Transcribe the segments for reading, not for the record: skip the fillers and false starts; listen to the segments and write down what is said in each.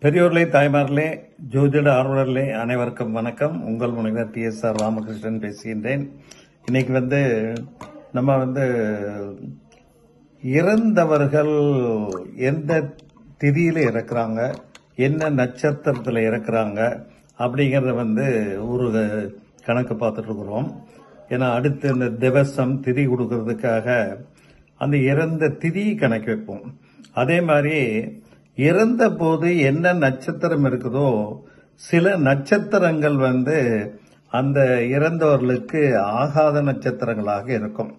பெரியோர்களே, தாய்மார்களே, ஜோதிட ஆர்வலர்களே, அனைவருக்கும் வணக்கம். உங்கள் முனைவர் TSR ராமகிருஷ்ணன் பேசுகின்றேன். இன்னைக்கு நம்ம இறந்தவர்கள் எந்த திதியில இறக்குறாங்க, என்ன நட்சத்திரத்தில் இறக்குறாங்க அப்படிங்கறத ஒரு கணக்கு பார்த்துட்டு இருக்கிறோம். ஏன்னா அடுத்து இந்த திவசம் திதி கொடுக்கறதுக்காக அந்த இறந்த திதி கணக்கு வைப்போம். அதே மாதிரி இறந்த போது என்ன நட்சத்திரம் இருக்குதோ சில நட்சத்திரங்கள் அந்த இறந்தவர்களுக்கு ஆகாத நட்சத்திரங்களாக இருக்கும்.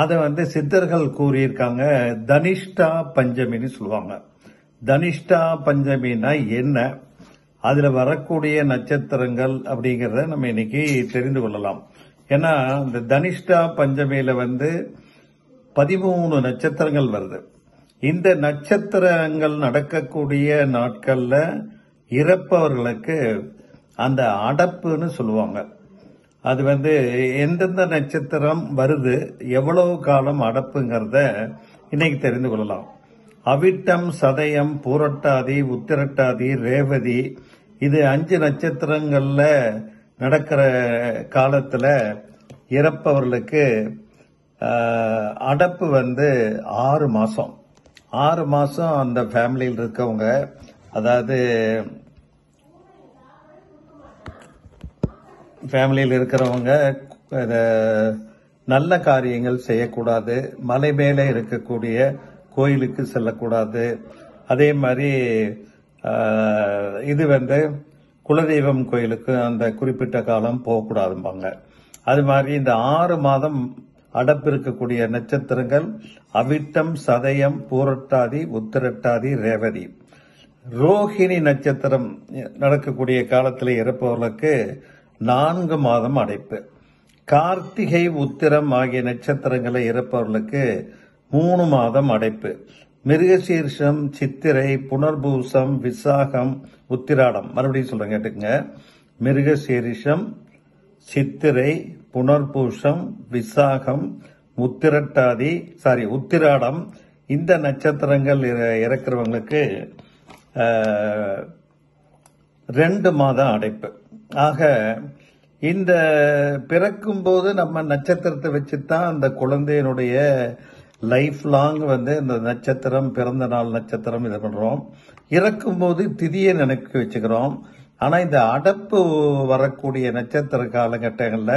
அதை சித்தர்கள் கூறியிருக்காங்க. தனிஷ்டா பஞ்சமின்னு சொல்லுவாங்க. தனிஷ்டா பஞ்சமினா என்ன, அதுல வரக்கூடிய நட்சத்திரங்கள் அப்படிங்கறத நம்ம இன்னைக்கு தெரிந்து கொள்ளலாம். ஏன்னா இந்த தனிஷ்டா பஞ்சமியில 13 நட்சத்திரங்கள் வருது. இந்த நட்சத்திரங்கள் நடக்கக்கூடிய நாட்கள்ல இறப்பவர்களுக்கு அந்த அடப்புன்னு சொல்லுவாங்க. அது எந்தெந்த நட்சத்திரம் வருது, எவ்வளவு காலம் அடப்புங்கிறத இன்னைக்கு தெரிந்து கொள்ளலாம். அவிட்டம், சதயம், பூரட்டாதி, உத்திரட்டாதி, ரேவதி, இது 5 நட்சத்திரங்கள்ல நடக்கிற காலத்துல இறப்பவர்களுக்கு அடப்பு 6 மாசம். 6 மாசம் அந்த ஃபேமிலியில் இருக்கவங்க, அதாவது ஃபேமிலியில் இருக்கிறவங்க நல்ல காரியங்கள் செய்யக்கூடாது. மலை மேலே இருக்கக்கூடிய கோயிலுக்கு செல்லக்கூடாது. அதே மாதிரி இது குலதெய்வம் கோயிலுக்கு அந்த குறிப்பிட்ட காலம் போகக்கூடாதும்பாங்க. அது மாதிரி இந்த 6 மாதம் அடப்பு இருக்கக்கூடிய நட்சத்திரங்கள் அவிட்டம், சதயம், பூரட்டாதி, உத்திரட்டாதி, ரேவதி. ரோஹிணி நட்சத்திரம் நடக்கக்கூடிய காலத்தில் இறப்பவர்களுக்கு 4 மாதம் அடைப்பு. கார்த்திகை, உத்திரம் ஆகிய நட்சத்திரங்களை இறப்பவர்களுக்கு 3 மாதம் அடைப்பு. மிருகசீர்ஷம், சித்திரை, புனர்பூசம், விசாகம், உத்திராடம். மறுபடியும் சொல்றேன், கேட்டுங்க. மிருகசீரிஷம், சித்திரை, புனர்பூசம், விசாகம், உத்திராடம். இந்த நட்சத்திரங்கள் இறக்கிறவங்களுக்கு 2 மாதம் அடைப்பு. ஆக இந்த பிறக்கும் போது நம்ம நட்சத்திரத்தை வச்சுதான் அந்த குழந்தையினுடைய லைஃப் லாங் இந்த நட்சத்திரம், பிறந்த நாள் நட்சத்திரம் இது பண்றோம். இறக்கும் போது திதியை நினைக்க வச்சுக்கிறோம். ஆனா இந்த அடப்பு வரக்கூடிய நட்சத்திர காலகட்டங்கள்ல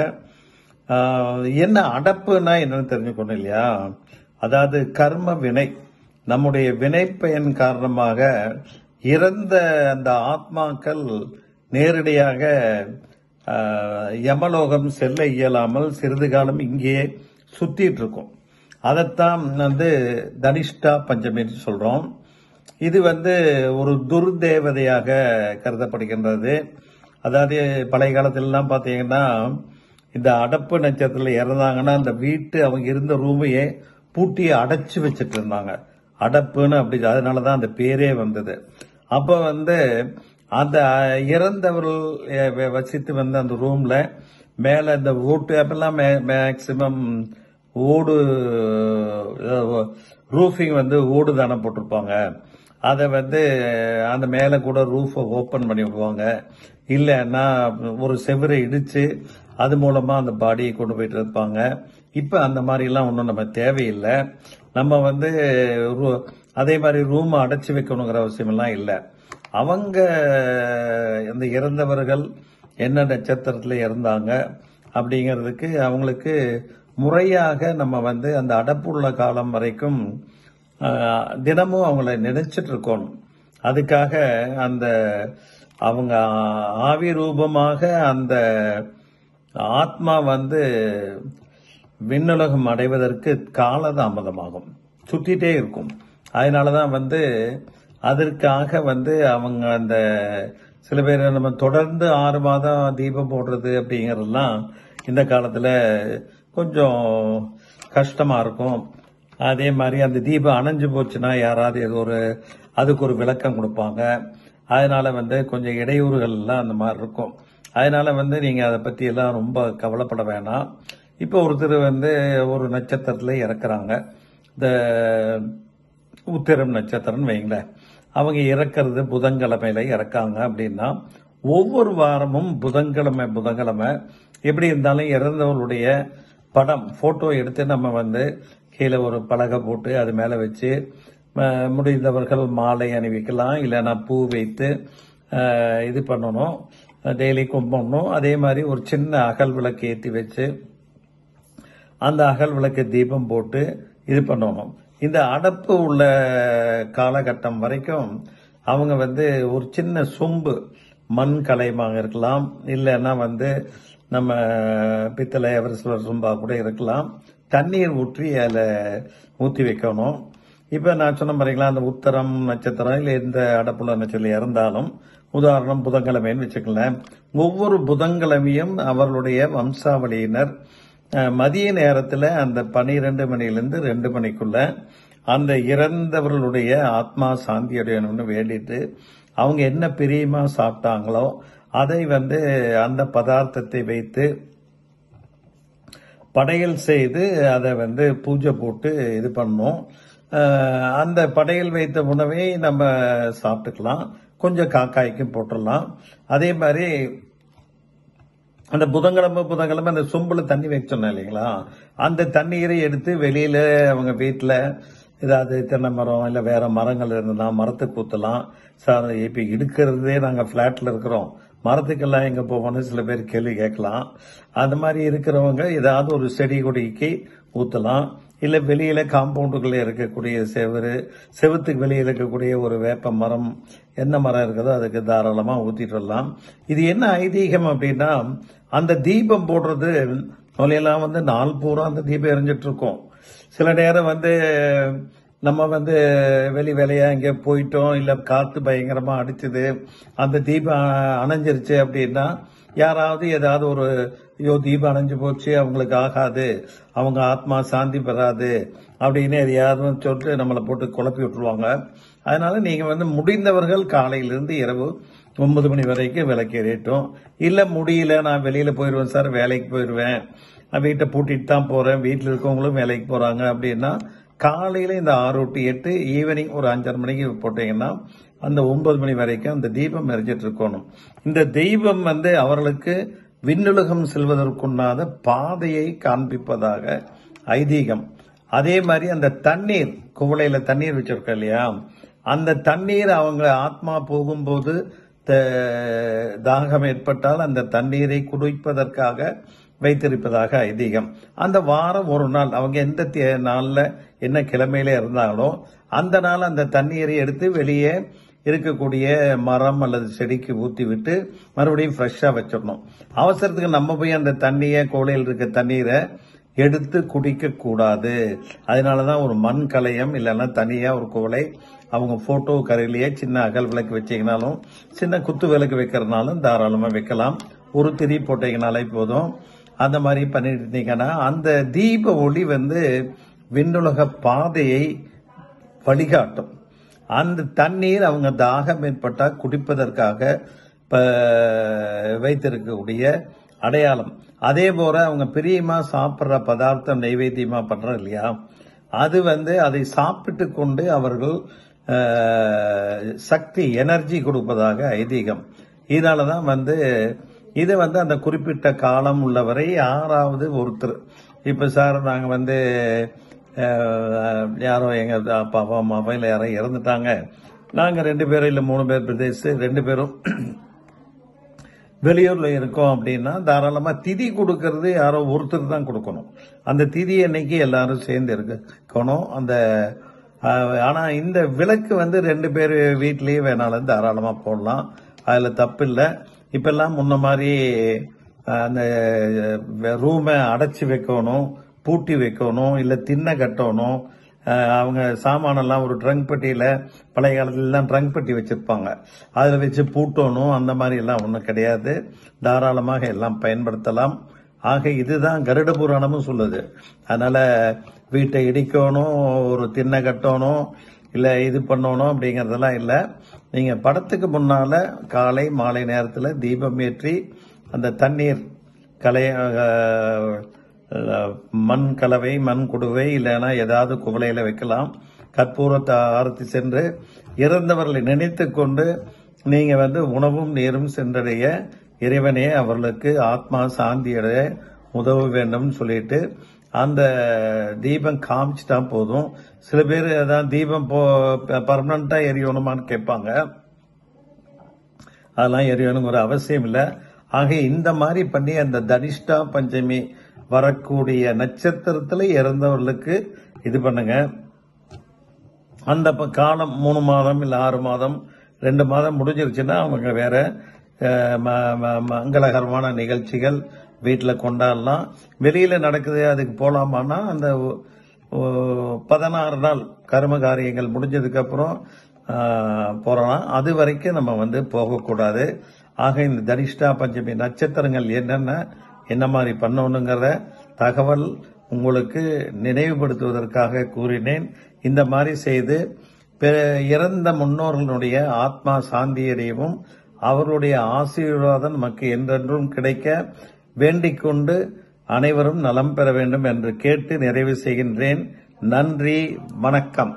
என்ன அடப்புனா என்னன்னு தெரிஞ்சுக்கணும் இல்லையா? அதாவது கர்ம வினை, நம்முடைய வினை பயன் காரணமாக இறந்த அந்த ஆத்மாக்கள் நேரடியாக யமலோகம் செல்ல இயலாமல் சிறிது காலம் இங்கேயே சுத்திட்டு இருக்கும். அதைத்தான் தனிஷ்டா பஞ்சமின்னு சொல்றோம். இது ஒரு துர்தேவதையாக கருதப்படுகின்றது. அதாவது பழைய காலத்திலாம் பாத்தீங்கன்னா இந்த அடப்பு நட்சத்திரத்தில் இறந்தாங்கன்னா அந்த வீட்டு அவங்க இருந்த ரூமையே பூட்டி அடைச்சு வச்சிட்டு இருந்தாங்க. அடப்புன்னு அப்படி, அதனாலதான் அந்த பேரே வந்தது. அப்ப அந்த இறந்தவர்கள் வசித்து அந்த ரூம்ல மேல இந்த ஓட்டு அப்பெல்லாம் மேக்சிமம் ஓடு ரூஃபிங் ஓடு தானே போட்டிருப்பாங்க. அதை அந்த மேல கூட ரூஃபை ஓபன் பண்ணி விடுவாங்க. இல்லைன்னா ஒரு செவரை இடிச்சு அது மூலமா அந்த பாடியை கொண்டு போயிட்டு இருப்பாங்க. இப்ப அந்த மாதிரி எல்லாம் ஒன்றும் நம்ம தேவையில்லை. நம்ம அதே மாதிரி ரூம் அடைச்சு வைக்கணுங்கிற அவசியம் எல்லாம் இல்லை. அவங்க இந்த இறந்தவர்கள் என்ன நட்சத்திரத்துல இறந்தாங்க அப்படிங்கிறதுக்கு அவங்களுக்கு முறையாக நம்ம அந்த அடப்புள்ள காலம் வரைக்கும் தினமும் அவங்கள நினைச்சிட்டு இருக்கணும். அதுக்காக அந்த அவங்க ஆவி ரூபமாக அந்த ஆத்மா விண்ணுலகம் அடைவதற்கு காலதாமதமாகும், சுத்திட்டே இருக்கும். அதனாலதான் அதற்காக அவங்க அந்த சில பேர் நம்ம தொடர்ந்து 6 மாதம் தீபம் போடுறது அப்படிங்கறதெல்லாம் இந்த காலத்துல கொஞ்சம் கஷ்டமா இருக்கும். அதே மாதிரி அந்த தீபம் அணைஞ்சு போச்சுன்னா யாராவது அதுக்கு ஒரு விளக்கம் கொடுப்பாங்க. அதனால கொஞ்சம் இடையூறுகள் எல்லாம் அந்த மாதிரி இருக்கும். அதனால நீங்க அதை பத்தி எல்லாம் ரொம்ப கவலைப்பட வேணாம். இப்ப ஒருத்தர் ஒரு நட்சத்திரத்துல இறக்குறாங்க. இந்த உத்திரம் நட்சத்திரம் வைங்களேன். அவங்க இறக்கிறது புதன்கிழமையில இறக்காங்க அப்படின்னா ஒவ்வொரு வாரமும் புதன்கிழமை எப்படி இருந்தாலும் இறந்தவர்களுடைய படம் போட்டோ எடுத்து நம்ம வந்து கீழே ஒரு பலகை போட்டு அது மேல வச்சு முடிந்தவர்கள் மாலை அணிவிக்கலாம், இல்லைன்னா பூ வைத்து இது பண்ணணும், டெய்லி கும்பிடணும். அதே மாதிரி ஒரு சின்ன அகல் விளக்கு ஏற்றி வச்சு அந்த அகல் விளக்கு தீபம் போட்டு இது பண்ணணும். இந்த அடப்பு உள்ள காலகட்டம் வரைக்கும் அவங்க வந்து ஒரு சின்ன சொம்பு மண் கலையமாக இருக்கலாம், இல்லைன்னா வந்து நம்ம பித்தளை எவரெஸ்ட் சொம்பா கூட இருக்கலாம், தண்ணீர் ஊற்றி அதில் ஊற்றி வைக்கணும். இப்ப நான் சொன்ன மாதிரிங்களா, அந்த உத்தரம் நட்சத்திரம் இல்லை எந்த அடப்புல நட்சத்திரம் இறந்தாலும், உதாரணம் புதன்கிழமைன்னு வச்சுக்கலாம், ஒவ்வொரு புதன்கிழமையும் அவர்களுடைய வம்சாவளியினர் மதிய நேரத்தில் அந்த 12 மணிலிருந்து 2 மணிக்குள்ள அந்த இறந்தவர்களுடைய ஆத்மா சாந்தி அடையணும்னு வேண்டிட்டு அவங்க என்ன பிரியமா சாப்பிட்டாங்களோ அதை வந்து அந்த பதார்த்தத்தை வைத்து படையல் செய்து அதை வந்து பூஜை போட்டு இது பண்ணணும். அந்த படையல் வைத்த உணவை நம்ம சாப்பிட்டுக்கலாம், கொஞ்சம் காக்காய்க்கும் போட்டுடலாம். அதே மாதிரி அந்த புதன்கிழமை அந்த சொம்புல தண்ணி வைச்சோம் இல்லைங்களா, அந்த தண்ணீரை எடுத்து வெளியில அவங்க வீட்டுல ஏதாவது தென்னை மரம் இல்ல வேற மரங்கள் இருந்ததுன்னா மரத்துக்கு ஊத்தலாம். சார் இப்ப இருக்கிறதே நாங்க பிளாட்ல இருக்கிறோம், மரத்துக்கெல்லாம் எங்க போவோம்னு சில பேர் கேள்வி கேட்கலாம். அந்த மாதிரி இருக்கிறவங்க ஏதாவது ஒரு செடி கொடிக்கு ஊத்தலாம், இல்ல வெளியில காம்பவுண்டுக்குள்ள இருக்கக்கூடிய செவுத்துக்கு வெளியே இருக்கக்கூடிய ஒரு வேப்ப மரம் என்ன மரம் இருக்குதோ அதுக்கு தாராளமா ஊத்திட்டு வரலாம். இது என்ன ஐதீகம் அப்படின்னா, அந்த தீபம் போடுறது தொலையெல்லாம் வந்து நாள் பூரா அந்த தீபம் எரிஞ்சிட்டு இருக்கும். சில நேரம் வந்து நம்ம வந்து வெளி வேலையா இங்க போயிட்டோம், இல்ல காத்து பயங்கரமா அடிச்சது, அந்த தீபம் அணைஞ்சிருச்சு அப்படின்னா யாராவது ஏதாவது ஒரு ஐயோ தீபம் அணைஞ்சு போச்சு அவங்களுக்கு ஆகாது, அவங்க ஆத்மா சாந்தி பெறாது அப்படின்னு எதையாவது சொல்லிட்டு நம்மளை போட்டு குழப்பி விட்டுருவாங்க. அதனால நீங்க வந்து முடிந்தவர்கள் காலையிலிருந்து இரவு 9 மணி வரைக்கும் விளக்கேறிட்டோம். இல்ல முடியல நான் வெளியில போயிடுவேன் சார், வேலைக்கு போயிடுவேன், வீட்டை பூட்டிட்டு தான் போறேன், வீட்டில் இருக்கவங்களும் வேலைக்கு போறாங்க அப்படின்னா காலையில இந்த 6 to 8 ஈவினிங் ஒரு 5:30 மணிக்கு போட்டீங்கன்னா அந்த 9 மணி வரைக்கும் அந்த தீபம் எரிஞ்சிட்டு இருக்கணும். இந்த தெய்வம் வந்து அவர்களுக்கு விண்ணுலகம் செல்வதற்குண்டான பாதையை காண்பிப்பதாக ஐதீகம். அதே மாதிரி அந்த தண்ணீர் குவளையில தண்ணீர் வச்சிருக்க இல்லையா, அந்த தண்ணீர் அவங்க ஆத்மா போகும்போது தாகம் ஏற்பட்டால் அந்த தண்ணீரை குடிப்பதற்காக வைத்திருப்பதாக ஐதீகம். அந்த வாரம் ஒரு நாள் அவங்க எந்த நாள்ல என்ன கிழமையில இருந்தாலும் அந்த நாள் அந்த தண்ணீரை எடுத்து வெளியே இருக்கக்கூடிய மரம் அல்லது செடிக்கு ஊத்தி விட்டு மறுபடியும் ஃப்ரெஷ்ஷா வச்சிடணும். அவசரத்துக்கு நம்ம போய் அந்த தண்ணியை கோலையில் இருக்க தண்ணீரை எடுத்து குடிக்க கூடாது. அதனாலதான் ஒரு மண் கலையம் இல்லைன்னா தனியா ஒரு குவளை அவங்க போட்டோ கரையிலேயே சின்ன அகல் விளக்கு வச்சீங்கனாலும் சின்ன குத்து விளக்கு வைக்கிறதுனாலும் தாராளமா வைக்கலாம். ஒரு திரி போட்டீங்கனாலே போதும். அந்த மாதிரி பண்ணிட்டு இருந்தீங்கன்னா அந்த தீப ஒளி வந்து விண்ணுலக பாதையை வழிகாட்டும். அந்த தண்ணீர் அவங்க தாகம் ஏற்பட்டா குடிப்பதற்காக வைத்திருக்கக்கூடிய அடையாளம். அதே போல அவங்க பிரியமா சாப்பிட்ற பதார்த்தம் நைவேத்தியமா பண்ற இல்லையா, அது வந்து அதை சாப்பிட்டு கொண்டு அவர்கள் சக்தி எனர்ஜி கொடுப்பதாக ஐதீகம். இதனாலதான் வந்து இது வந்து அந்த குறிப்பிட்ட காலம் உள்ளவரை யாராவது ஒருத்தர், இப்ப சார் நாங்க வந்து யாரோ எங்க அப்பாவோ அம்மாவோ இல்ல யாரோ இறந்துட்டாங்க, நாங்க 2 பேரும் இல்ல 3 பேர் பிரதேஷ் 2 பேரும் வெளியூர்ல இருக்கோம் அப்படின்னா தாராளமா திதி கொடுக்கறது யாரோ ஒருத்தர் தான் கொடுக்கணும். அந்த திதி அன்னைக்கு எல்லாரும் சேர்ந்து இருக்கணும். அந்த ஆனா இந்த விளக்கு வந்து 2 பேர் வீட்லயே வேணாலும் தாராளமா போடலாம், அதுல தப்பு இல்லை. இப்ப எல்லாம் முன்ன மாதிரி அந்த ரூமை அடைச்சு வைக்கணும், பூட்டி வைக்கணும், இல்ல திண்ணை கட்டணும். அவங்க சாமானெல்லாம் ஒரு ட்ரங்க் பெட்டியில பழைய காலத்துல எல்லாம் ட்ரங்க் பெட்டி வச்சிருப்பாங்க, அதுல வச்சு பூட்டணும். அந்த மாதிரி எல்லாம் ஒண்ணும் கிடையாது, தாராளமாக எல்லாம் பயன்படுத்தலாம். ஆக இதுதான் கருட புராணமும் சொல்லுது. அதனால வீட்டை இடிக்கணும், ஒரு திண்ணை கட்டணும், இல்ல இது பண்ணணும் அப்படிங்கறதெல்லாம் இல்ல. நீங்க படத்துக்கு முன்னால காலை மாலை நேரத்துல தீபம் ஏற்றி அந்த தண்ணீர் மண் கலவை மண் குடுவை இல்லைன்னா ஏதாவது குவளையில வைக்கலாம். கற்பூரத்தை ஆரத்தி சென்று இறந்தவர்களை நினைத்து கொண்டு நீங்க உணவும் நீரும் சென்றடைய இறைவனே அவர்களுக்கு ஆத்மா சாந்தியடைய உதவ வேண்டும் சொல்லிட்டு அந்த தீபம் காமிச்சிட்டா போதும். சில பேர் அதான் தீபம் பர்மனண்டா எரியணுமான்னு கேட்பாங்க. அதெல்லாம் எரியணும் ஒரு அவசியம் இல்லை. ஆக இந்த மாதிரி பண்ணி அந்த தனிஷ்டா பஞ்சமி வரக்கூடிய நட்சத்திரத்துல இறந்தவர்களுக்கு இது பண்ணுங்க. அந்த காலம் 3 மாதம் இல்ல 6 மாதம் 2 மாதம் முடிஞ்சிருச்சுன்னா அவங்க வேற மங்களகரமான நிகழ்ச்சிகள் வீட்டில் கொண்டாடலாம். வெளியில நடக்குது அதுக்கு போலாமான்னா அந்த 16 நாள் கர்ம காரியங்கள் முடிஞ்சதுக்கு அப்புறம் போறலாம். அது வரைக்கும் நம்ம போகக்கூடாது. ஆக இந்த தனிஷ்டா பஞ்சமி நட்சத்திரங்கள் என்ன மாதிரி பண்ணணுங்கிற தகவல் உங்களுக்கு நினைவுபடுத்துவதற்காக கூறினேன். இந்த மாதிரி செய்து இறந்த முன்னோர்களுடைய ஆத்மா சாந்தியடையவும் அவர்களுடைய ஆசீர்வாதம் நமக்கு என்றென்றும் கிடைக்க வேண்டிக் கொண்டு அனைவரும் நலம் பெற வேண்டும் என்று கேட்டு நிறைவு செய்கின்றேன். நன்றி, வணக்கம்.